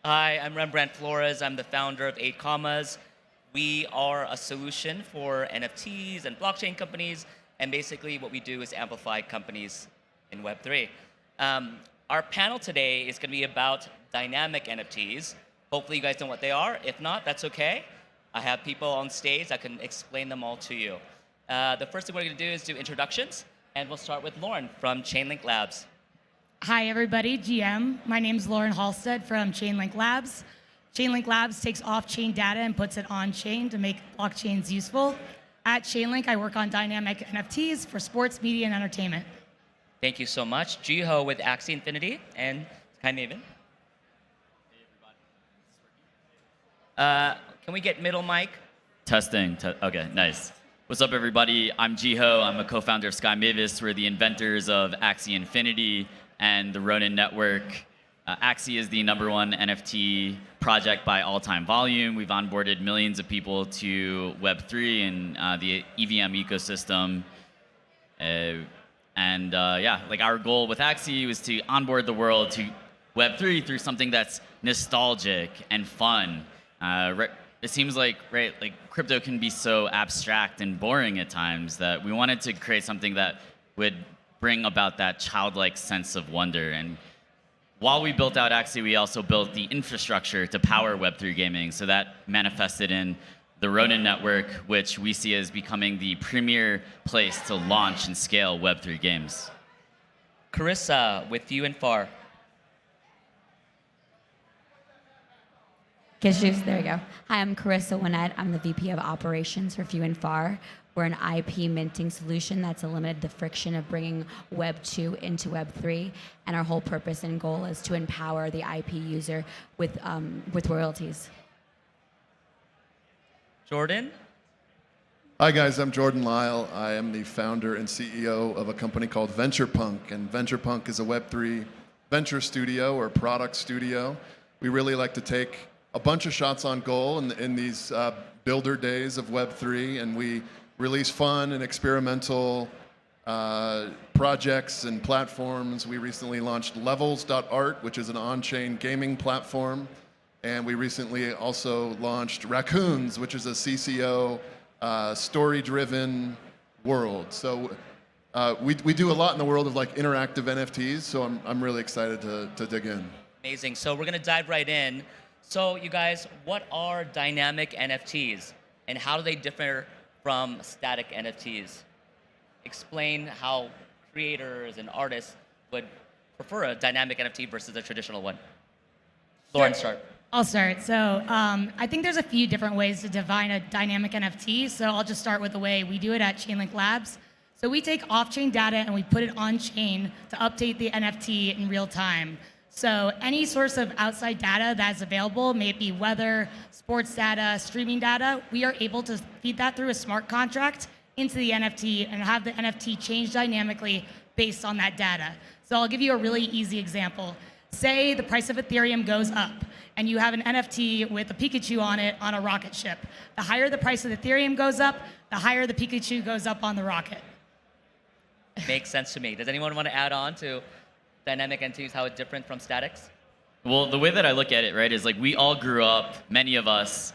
Hi, I'm Rembrandt Flores. I'm the founder of 8 Commas. We are a solution for NFTs and blockchain companies, and basically what we do is amplify companies in Web3. Um, our panel today is going to be about dynamic NFTs. Hopefully you guys know what they are. If not, that's okay. I have people on stage that can explain them all to you. The first thing we're going to do is do introductions, and we'll start with Lauren from Chainlink Labs. Hi, everybody. GM. My name is Lauren Halstead from Chainlink Labs. Chainlink Labs takes off-chain data and puts it on-chain to make blockchains useful. At Chainlink, I work on dynamic NFTs for sports, media, and entertainment. Thank you so much. Jiho with Axie Infinity and Sky Maven. Can we get middle mic? Testing. Okay, nice. What's up, everybody? I'm Jiho. I'm a co-founder of Sky Mavis. We're the inventors of Axie Infinity and the Ronin network. Axie is the #1 NFT project by all-time volume. We've onboarded millions of people to Web3 and the EVM ecosystem. Our goal with Axie was to onboard the world to Web3 through something that's nostalgic and fun. It seems like crypto can be so abstract and boring at times that we wanted to create something that would bring about that childlike sense of wonder. And while we built out Axie, we also built the infrastructure to power Web3 gaming. So that manifested in the Ronin network, which we see as becoming the premier place to launch and scale Web3 games. Carissa with Few and Far. Kishes, there you go. Hi, I'm Carissa Winnett. I'm the VP of Operations for Few and Far. We're an IP minting solution that's eliminated the friction of bringing Web 2 into Web 3, and our whole purpose and goal is to empower the IP user with royalties. Jordan? Hi guys, I'm Jordan Lyle. I am the founder and CEO of a company called VenturePunk, and VenturePunk is a Web3 venture studio or product studio. We really like to take a bunch of shots on goal in these builder days of Web3, and we release fun and experimental projects and platforms. We recently launched levels.art, which is an on-chain gaming platform, and we recently also launched Raccoons, which is a CCO story-driven world. So we do a lot in the world of interactive NFTs, so I'm really excited to dig in. Amazing. So we're going to dive right in. So you guys, what are dynamic NFTs and how do they differ from static NFTs? Explain how creators and artists would prefer a dynamic NFT versus a traditional one. Lauren, start. I'll start. So I think there's a few different ways to define a dynamic NFT. So I'll just start with the way we do it at Chainlink Labs. So we take off-chain data and we put it on-chain to update the NFT in real time. So any source of outside data that's available, may it be weather, sports data, streaming data, we are able to feed that through a smart contract into the NFT and have the NFT change dynamically based on that data. So I'll give you a really easy example. Say the price of Ethereum goes up and you have an NFT with a Pikachu on it on a rocket ship. The higher the price of Ethereum goes up, the higher the Pikachu goes up on the rocket. Makes sense to me. Does anyone want to add on to dynamic NFTs, how it's different from statics? Well, the way that I look at it, right, is we all grew up, many of us,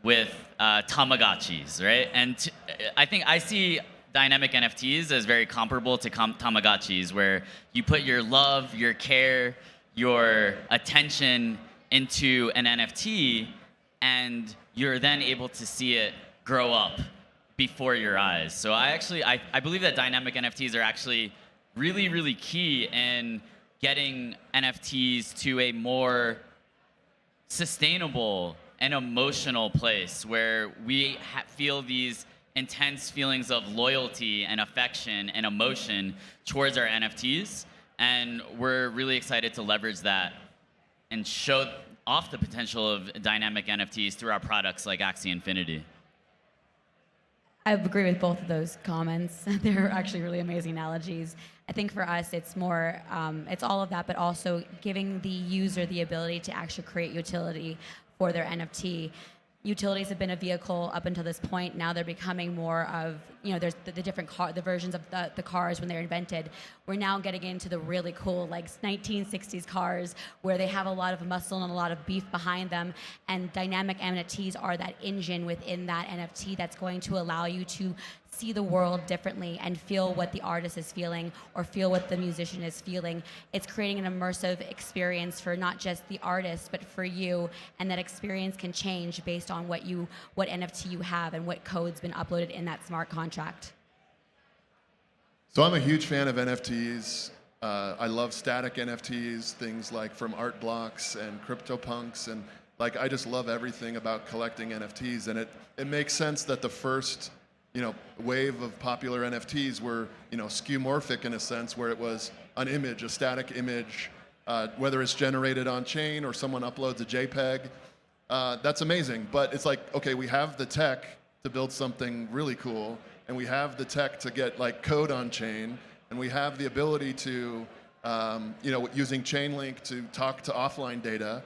with Tamagotchis, right? And I think I see dynamic NFTs as very comparable to Tamagotchis, where you put your love, your care, your attention into an NFT, and you're then able to see it grow up before your eyes. So I believe that dynamic NFTs are actually really, really key in getting NFTs to a more sustainable and emotional place where we feel these intense feelings of loyalty and affection and emotion towards our NFTs. And we're really excited to leverage that and show off the potential of dynamic NFTs through our products like Axie Infinity. I agree with both of those comments. They're actually really amazing analogies. I think for us, it's more, it's all of that, but also giving the user the ability to actually create utility for their NFT. Utilities have been a vehicle up until this point. Now they're becoming more of, there's the different the versions of the cars when they're invented. We're now getting into the really cool, like 1960s cars where they have a lot of muscle and a lot of beef behind them. And dynamic NFTs are that engine within that NFT that's going to allow you to see the world differently and feel what the artist is feeling or feel what the musician is feeling. It's creating an immersive experience for not just the artist, but for you. And that experience can change based on what NFT you have and what code's been uploaded in that smart contract. So I'm a huge fan of NFTs. I love static NFTs, things like from art blocks and CryptoPunks, and like I just love everything about collecting NFTs. And it makes sense that the first wave of popular NFTs were skeuomorphic in a sense, where it was an image, a static image, whether it's generated on chain or someone uploads a JPEG. That's amazing. But it's like, okay, we have the tech to build something really cool, and we have the tech to get like code on chain, and we have the ability to, using Chainlink to talk to offline data.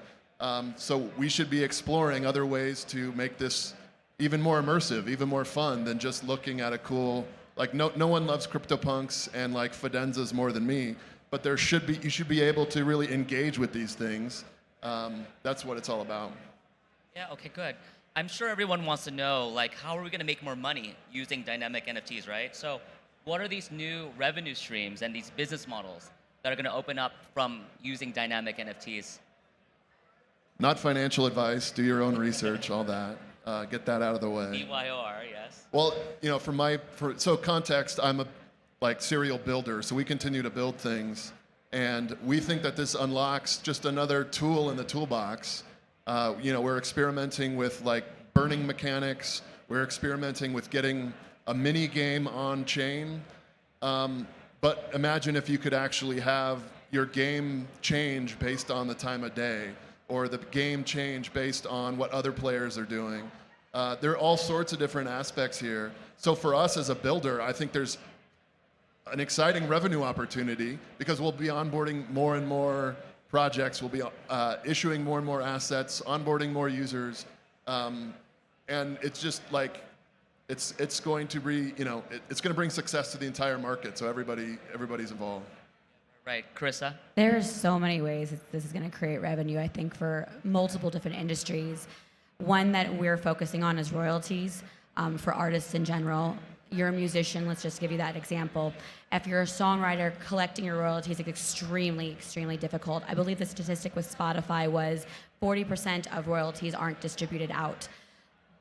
So we should be exploring other ways to make this even more immersive, even more fun than just looking at a cool, like no one loves CryptoPunks and like Fidenzas more than me, but you should be able to really engage with these things. That's what it's all about. Yeah, okay, good. I'm sure everyone wants to know, like, how are we going to make more money using dynamic NFTs, right? So what are these new revenue streams and these business models that are going to open up from using dynamic NFTs? Not financial advice, do your own research, all that. Get that out of the way. BYOR, yes. Well, so context, I'm a serial builder, so we continue to build things, and we think that this unlocks just another tool in the toolbox. We're experimenting with like burning mechanics. We're experimenting with getting a mini game on chain. But imagine if you could actually have your game change based on the time of day, or the game change based on what other players are doing. There are all sorts of different aspects here. So for us as a builder, I think there's an exciting revenue opportunity because we'll be onboarding more and more projects, we'll be issuing more and more assets, onboarding more users, and it's just like, it's going to be, it's going to bring success to the entire market, so everybody's involved. Right, Carissa? There's so many ways that this is going to create revenue, I think, for multiple different industries. One that we're focusing on is royalties for artists in general. You're a musician, let's just give you that example. If you're a songwriter, collecting your royalties is extremely, extremely difficult. I believe the statistic with Spotify was 40% of royalties aren't distributed out.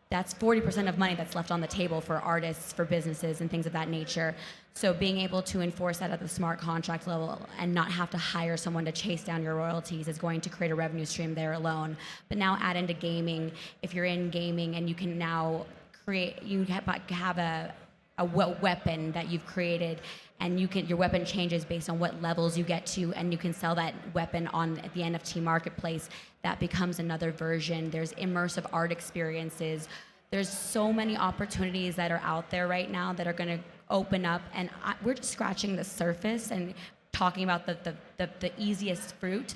That's 40% of money that's left on the table for artists, for businesses, and things of that nature. So being able to enforce that at the smart contract level and not have to hire someone to chase down your royalties is going to create a revenue stream there alone. But now add into gaming, if you're in gaming and you can now have a weapon that you've created, and your weapon changes based on what levels you get to, and you can sell that weapon on the NFT marketplace. That becomes another version. There's immersive art experiences. There's so many opportunities that are out there right now that are going to open up, and we're just scratching the surface and talking about the easiest fruit.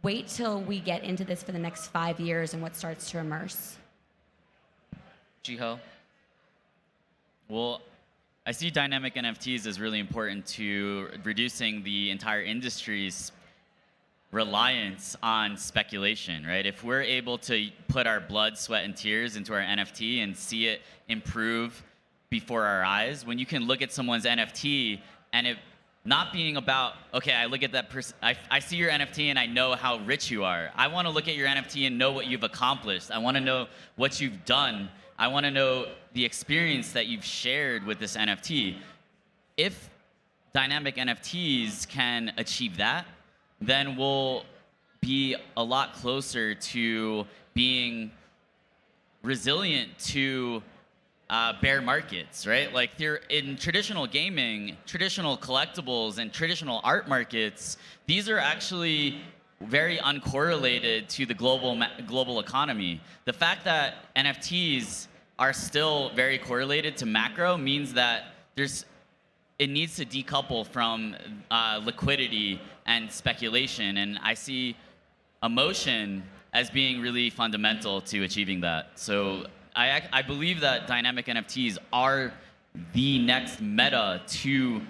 Wait till we get into this for the next 5 years and what starts to immerse. Jiho? Well, I see dynamic NFTs as really important to reducing the entire industry's reliance on speculation, right? If we're able to put our blood, sweat, and tears into our NFT and see it improve before our eyes, when you can look at someone's NFT and it not being about, okay, I look at that person, I see your NFT and I know how rich you are. I want to look at your NFT and know what you've accomplished. I want to know what you've done. I want to know the experience that you've shared with this NFT. If dynamic NFTs can achieve that, then we'll be a lot closer to being resilient to bear markets, right? Like in traditional gaming, traditional collectibles, and traditional art markets, these are actually very uncorrelated to the global economy. The fact that NFTs are still very correlated to macro means that it needs to decouple from liquidity and speculation. And I see emotion as being really fundamental to achieving that. So I believe that dynamic NFTs are the next meta to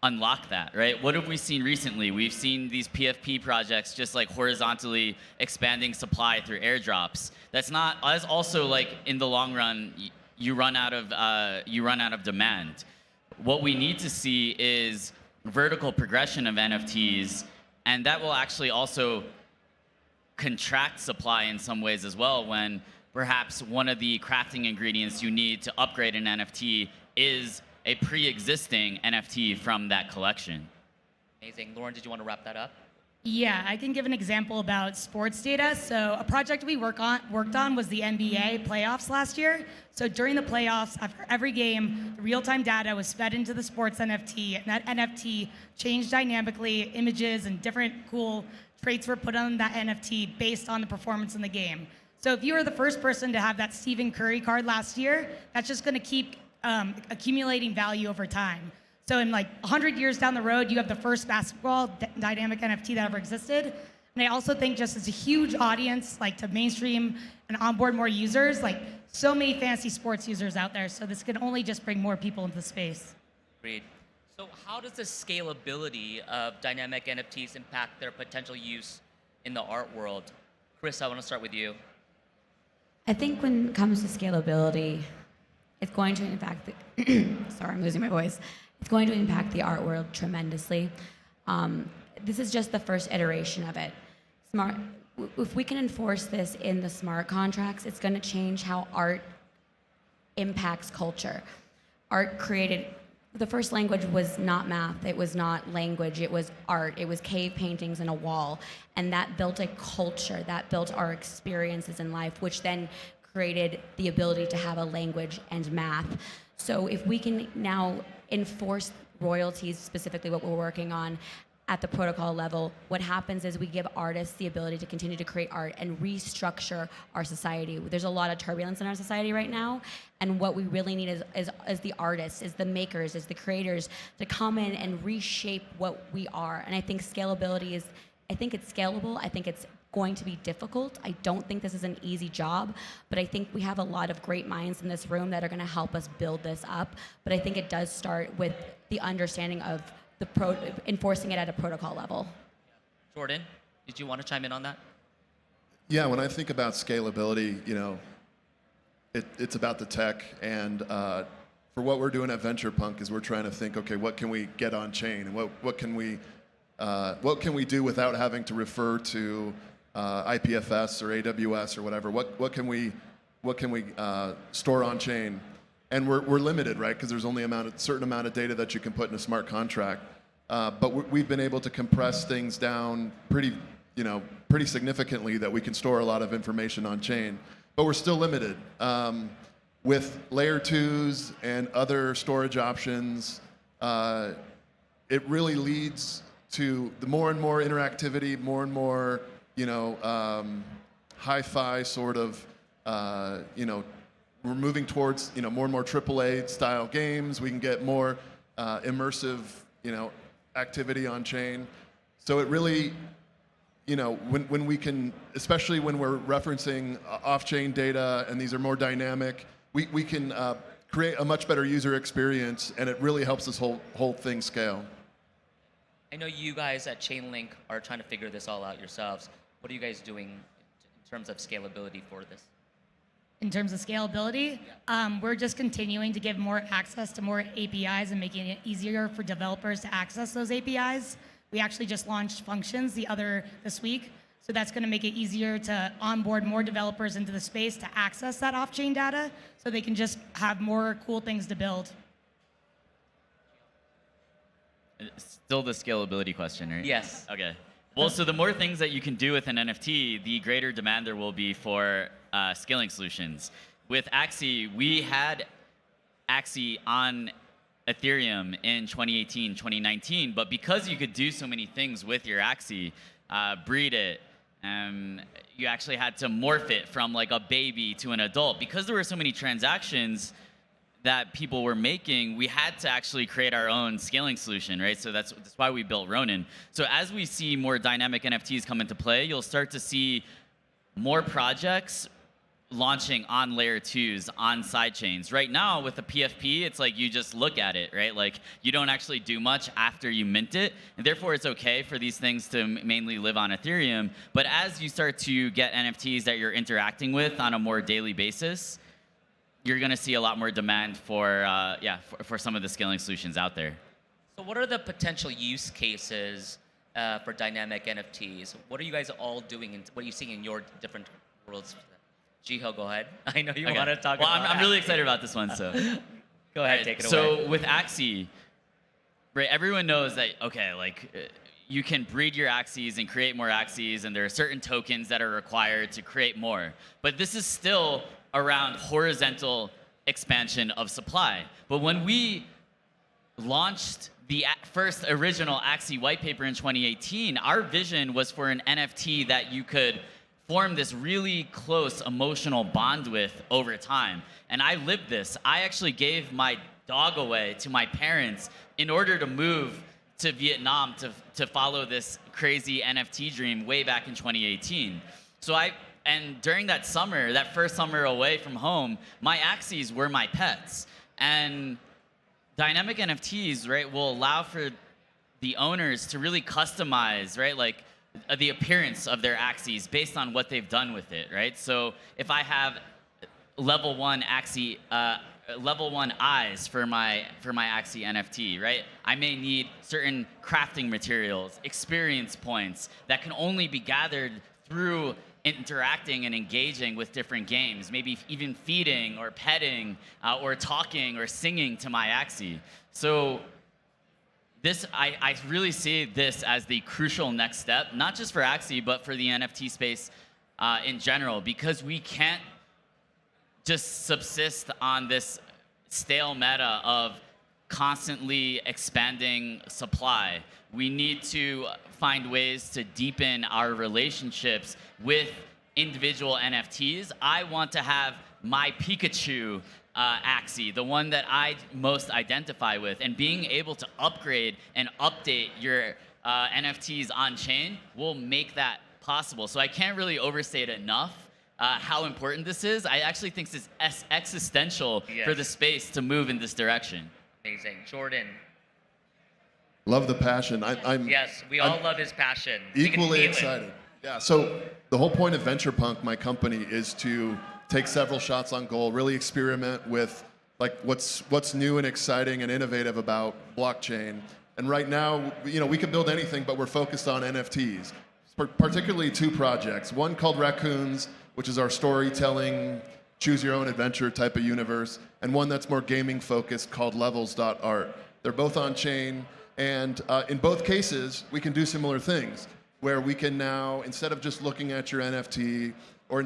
unlock that, right? What have we seen recently? We've seen these PFP projects just like horizontally expanding supply through airdrops. That's not, as also like in the long run, you run out of demand. What we need to see is vertical progression of NFTs, and that will actually also contract supply in some ways as well, when perhaps one of the crafting ingredients you need to upgrade an NFT is a pre-existing NFT from that collection. Amazing. Lauren, did you want to wrap that up? Yeah, I can give an example about sports data. So a project we worked on was the NBA playoffs last year. So during the playoffs, after every game, the real-time data was fed into the sports NFT, and that NFT changed dynamically. Images and different cool traits were put on that NFT based on the performance in the game. So if you were the first person to have that Stephen Curry card last year, that's just going to keep accumulating value over time. So in like 100 years down the road, you have the first basketball dynamic NFT that ever existed. And I also think just as a huge audience, like to mainstream and onboard more users, like so many fantasy sports users out there. So this can only just bring more people into the space. Agreed. So how does the scalability of dynamic NFTs impact their potential use in the art world? Chris, I want to start with you. I think when it comes to scalability, it's going to impact the sorry, I'm losing my voice. It's going to impact the art world tremendously. This is just the first iteration of it. If we can enforce this in the smart contracts, it's going to change how art impacts culture. Art created, the first language was not math, it was not language, it was art, it was cave paintings and a wall. And that built a culture, that built our experiences in life, which then created the ability to have a language and math. So if we can now enforce royalties, specifically what we're working on at the protocol level, what happens is we give artists the ability to continue to create art and restructure our society. There's a lot of turbulence in our society right now, and what we really need is the artists, is the makers, is the creators to come in and reshape what we are. And I think scalability is, I think it's scalable, I think it's going to be difficult. I don't think this is an easy job, but I think we have a lot of great minds in this room that are going to help us build this up. But I think it does start with the understanding of enforcing it at a protocol level. Jordan, did you want to chime in on that? Yeah, when I think about scalability, it's about the tech, and for what we're doing at VenturePunk is we're trying to think, okay, what can we get on chain, and what can we do without having to refer to IPFS or AWS or whatever? What can we store on chain? And we're limited, right? Because there's only a certain amount of data that you can put in a smart contract. But we've been able to compress things down pretty significantly that we can store a lot of information on chain. But we're still limited. With layer 2s and other storage options, it really leads to the more and more interactivity, more and more hi-fi sort of we're moving towards more and more AAA style games. We can get more immersive activity on chain. So it really when we can, especially when we're referencing off-chain data and these are more dynamic, we can create a much better user experience, and it really helps this whole thing scale. I know you guys at Chainlink are trying to figure this all out yourselves. What are you guys doing in terms of scalability for this? In terms of scalability, we're just continuing to give more access to more APIs and making it easier for developers to access those APIs. We actually just launched functions this week, so that's going to make it easier to onboard more developers into the space to access that off-chain data, so they can just have more cool things to build. Still the scalability question, right? Yes. Okay. Well, so the more things that you can do with an NFT, the greater demand there will be for scaling solutions. With Axie, we had Axie on Ethereum in 2018, 2019, but because you could do so many things with your Axie, breed it, you actually had to morph it from like a baby to an adult. Because there were so many transactions that people were making, we had to actually create our own scaling solution, right? So that's why we built Ronin. So as we see more dynamic NFTs come into play, you'll start to see more projects launching on layer 2s on side chains. Right now with the PFP, it's like you just look at it, right? Like you don't actually do much after you mint it, and therefore it's okay for these things to mainly live on Ethereum. But as you start to get NFTs that you're interacting with on a more daily basis, you're going to see a lot more demand for some of the scaling solutions out there. So what are the potential use cases for dynamic NFTs? What are you guys all doing, and what are you seeing in your different worlds? Jiho, go ahead. I know you want to talk about I'm really excited about this one, so. Go ahead, take it away. So with Axie, right, everyone knows that, okay, like, you can breed your Axies and create more Axies, and there are certain tokens that are required to create more. But this is still around horizontal expansion of supply. But when we launched the first original Axie white paper in 2018, our vision was for an NFT that you could form this really close emotional bond with over time. And I lived this. I actually gave my dog away to my parents in order to move to Vietnam to follow this crazy NFT dream way back in 2018. And during that summer, that first summer away from home, my Axies were my pets. And dynamic NFTs, right, will allow for the owners to really customize, right, like the appearance of their Axies based on what they've done with it, right? So if I have level 1 Axie, level 1 eyes for my Axie NFT, right? I may need certain crafting materials, experience points that can only be gathered through interacting and engaging with different games, maybe even feeding or petting or talking or singing to my Axie. So I really see this as the crucial next step, not just for Axie, but for the NFT space in general, because we can't just subsist on this stale meta of constantly expanding supply. We need to find ways to deepen our relationships with individual NFTs. I want to have my Pikachu Axie, the one that I most identify with, and being able to upgrade and update your NFTs on chain will make that possible. So I can't really overstate enough how important this is. I actually think this is existential for the space to move in this direction. Amazing. Jordan. Love the passion. Yes, we all love his passion. Equally excited. Yeah, so the whole point of VenturePunk, my company, is to take several shots on goal, really experiment with like what's new and exciting and innovative about blockchain. And right now, we can build anything, but we're focused on NFTs, particularly 2 projects. One called Raccoons, which is our storytelling, choose your own adventure type of universe, and one that's more gaming focused called levels.art. They're both on chain, and in both cases, we can do similar things, where we can now, instead of just looking at your NFT, or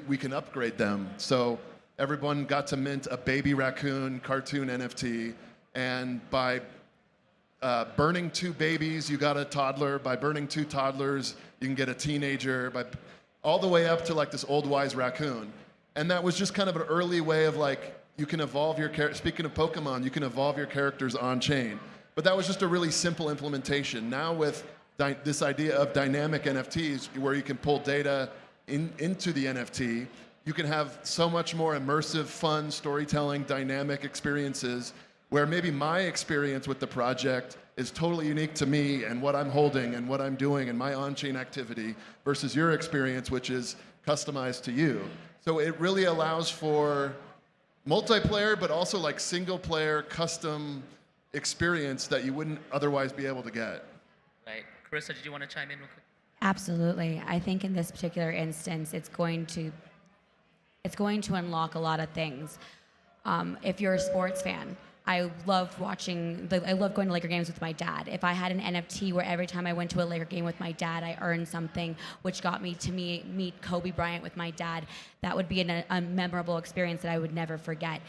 we can upgrade them. So everyone got to mint a baby raccoon cartoon NFT, and by burning 2 babies, you got a toddler. By burning 2 toddlers, you can get a teenager. All the way up to like this old wise raccoon. And that was just kind of an early way of like, you can evolve your character. Speaking of Pokemon, you can evolve your characters on chain. But that was just a really simple implementation. Now with this idea of dynamic NFTs, where you can pull data into the NFT, you can have so much more immersive, fun storytelling, dynamic experiences, where maybe my experience with the project is totally unique to me and what I'm holding and what I'm doing and my on-chain activity versus your experience, which is customized to you. So it really allows for multiplayer, but also like single-player custom experience that you wouldn't otherwise be able to get. Right. Carissa, did you want to chime in real quick? Absolutely. I think in this particular instance, it's going to unlock a lot of things. If you're a sports fan, I love going to Laker games with my dad. If I had an NFT where every time I went to a Laker game with my dad, I earned something, which got me to meet Kobe Bryant with my dad, that would be a memorable experience that I would never forget.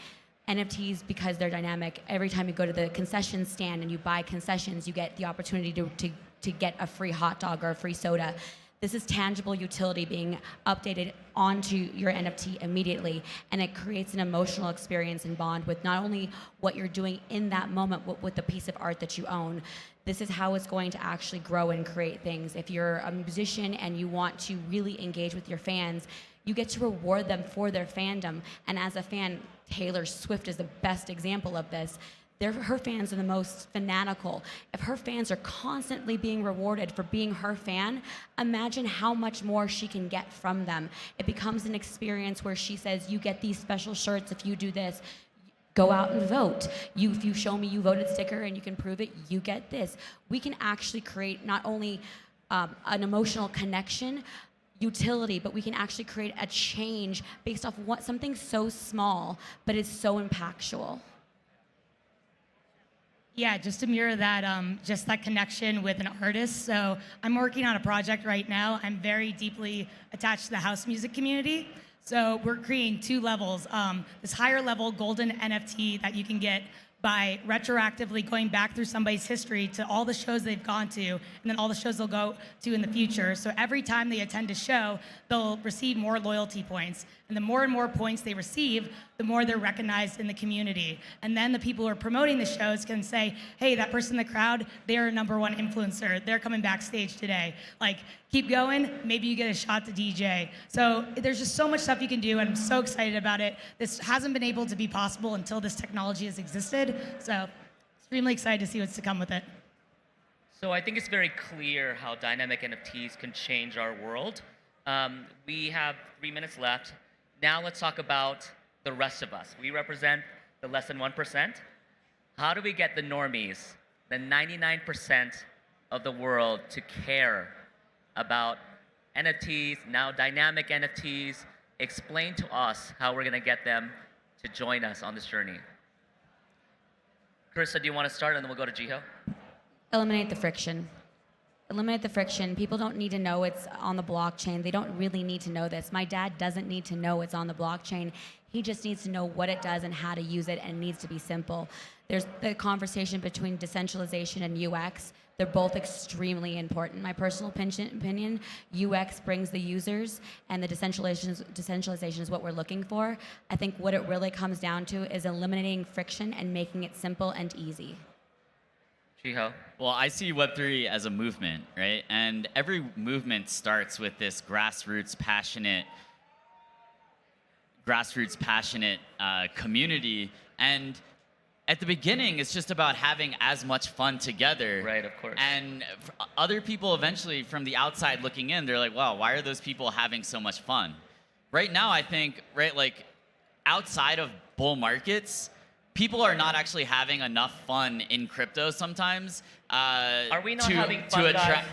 NFTs, because they're dynamic, every time you go to the concession stand and you buy concessions, you get the opportunity to get a free hot dog or a free soda. This is tangible utility being updated onto your NFT immediately, and it creates an emotional experience and bond with not only what you're doing in that moment, but with the piece of art that you own. This is how it's going to actually grow and create things. If you're a musician and you want to really engage with your fans, you get to reward them for their fandom. And as a fan, Taylor Swift is the best example of this. Her fans are the most fanatical. If her fans are constantly being rewarded for being her fan, imagine how much more she can get from them. It becomes an experience where she says, you get these special shirts if you do this. Go out and vote. If you show me you voted sticker and you can prove it, you get this. We can actually create not only an emotional connection, utility, but we can actually create a change based off something so small, but it's so impactful. Yeah, just to mirror that, just that connection with an artist. So I'm working on a project right now. I'm very deeply attached to the house music community. So we're creating 2 levels. This higher level golden NFT that you can get by retroactively going back through somebody's history to all the shows they've gone to, and then all the shows they'll go to in the future. So every time they attend a show, they'll receive more loyalty points. And the more points they receive, the more they're recognized in the community. And then the people who are promoting the shows can say, hey, that person in the crowd, they're a #1 influencer. They're coming backstage today. Like, keep going, maybe you get a shot to DJ. So there's just so much stuff you can do, and I'm so excited about it. This hasn't been able to be possible until this technology has existed. So extremely excited to see what's to come with it. So I think it's very clear how dynamic NFTs can change our world. We have 3 minutes left. Now let's talk about the rest of us. We represent the less than 1%. How do we get the normies, the 99% of the world, to care about NFTs, now dynamic NFTs? Explain to us how we're going to get them to join us on this journey. Carissa, do you want to start, and then we'll go to Jiho? Eliminate the friction. Eliminate the friction. People don't need to know it's on the blockchain. They don't really need to know this. My dad doesn't need to know it's on the blockchain. He just needs to know what it does and how to use it, and it needs to be simple. There's the conversation between decentralization and UX. They're both extremely important. My personal opinion, UX brings the users, and the decentralization is what we're looking for. I think what it really comes down to is eliminating friction and making it simple and easy. Jiho? Well, I see Web3 as a movement, right? And every movement starts with this grassroots passionate community. And at the beginning, it's just about having as much fun together. Right, of course. And other people eventually from the outside looking in, they're like, wow, why are those people having so much fun? Right now, I think, right, like outside of bull markets, people are not actually having enough fun in crypto sometimes. Are we not having fun, guys?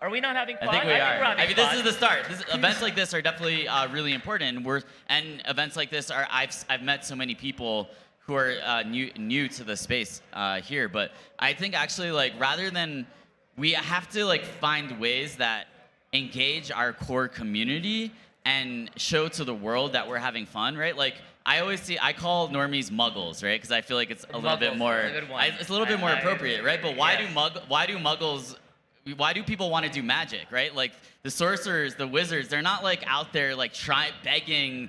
Are we not having fun? I think we are. I mean, this fun. is the start. Events like this are definitely really important. And events like this are. I've met so many people who are new to the space here. But I think actually, like, rather than we have to like find ways that engage our core community and show to the world that we're having fun, right? Like, I call normies muggles, right? Because I feel like it's a little bit more, it's a little bit more appropriate, right? But why do people want to do magic, right? Like the sorcerers, the wizards, they're not like out there like begging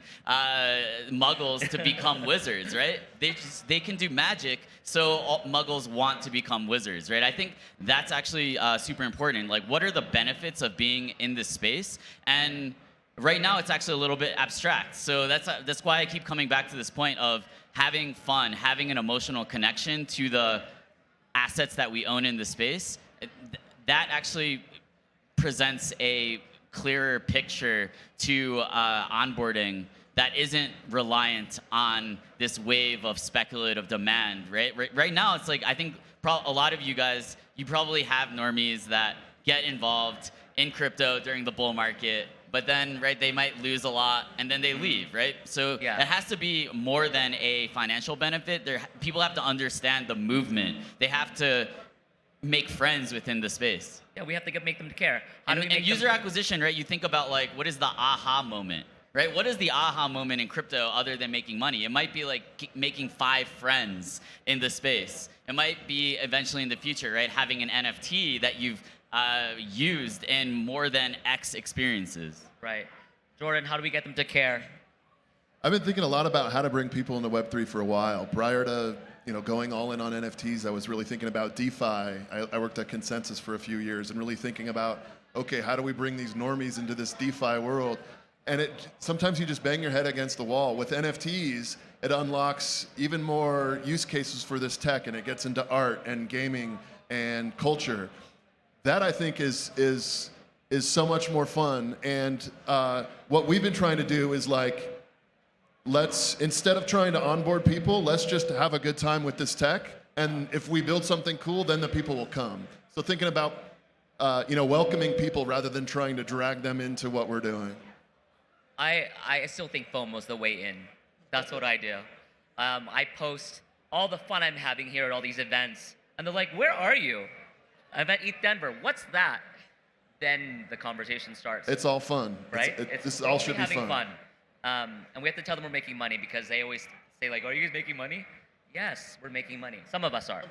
muggles to become wizards, right? They can do magic, so all muggles want to become wizards, right? I think that's actually super important. Like, what are the benefits of being in this space? And right now, it's actually a little bit abstract. So that's why I keep coming back to this point of having fun, having an emotional connection to the assets that we own in the space. That actually presents a clearer picture to onboarding that isn't reliant on this wave of speculative demand, right? Right now, it's like, I think a lot of you guys, you probably have normies that get involved in crypto during the bull market, but then, right, they might lose a lot and then they leave, right? So yeah. It has to be more than a financial benefit. People have to understand the movement. They have to make friends within the space. Yeah, we have to make them care. And user acquisition, right? You think about like, what is the aha moment, right? What is the aha moment in crypto other than making money? It might be like making 5 friends in the space. It might be eventually in the future, right? Having an NFT that you've used in more than X experiences. Right. Jordan, how do we get them to care? I've been thinking a lot about how to bring people into Web3 for a while. Prior to going all in on NFTs, I was really thinking about DeFi. I worked at Consensus for a few years and really thinking about, okay, how do we bring these normies into this DeFi world? And sometimes you just bang your head against the wall. With NFTs, it unlocks even more use cases for this tech, and it gets into art and gaming and culture. That I think is so much more fun. And what we've been trying to do is instead of trying to onboard people, let's just have a good time with this tech. And if we build something cool, then the people will come. So thinking about welcoming people rather than trying to drag them into what we're doing. I still think FOMO is the way in. That's what I do. I post all the fun I'm having here at all these events, and they're like, "Where are you?" I'm at ETH Denver. What's that? Then the conversation starts. It's all fun, right? This all should be having fun. And we have to tell them we're making money because they always say like, "Are you guys making money?" Yes, we're making money. Some of us are.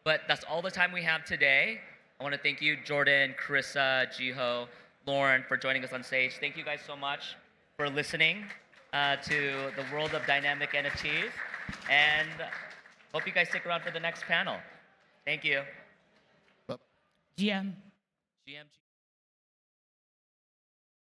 But that's all the time we have today. I want to thank you, Jordan, Carissa, Jiho, Lauren, for joining us on stage. Thank you guys so much for listening to the world of dynamic NFTs. And hope you guys stick around for the next panel. Thank you. GM. GM.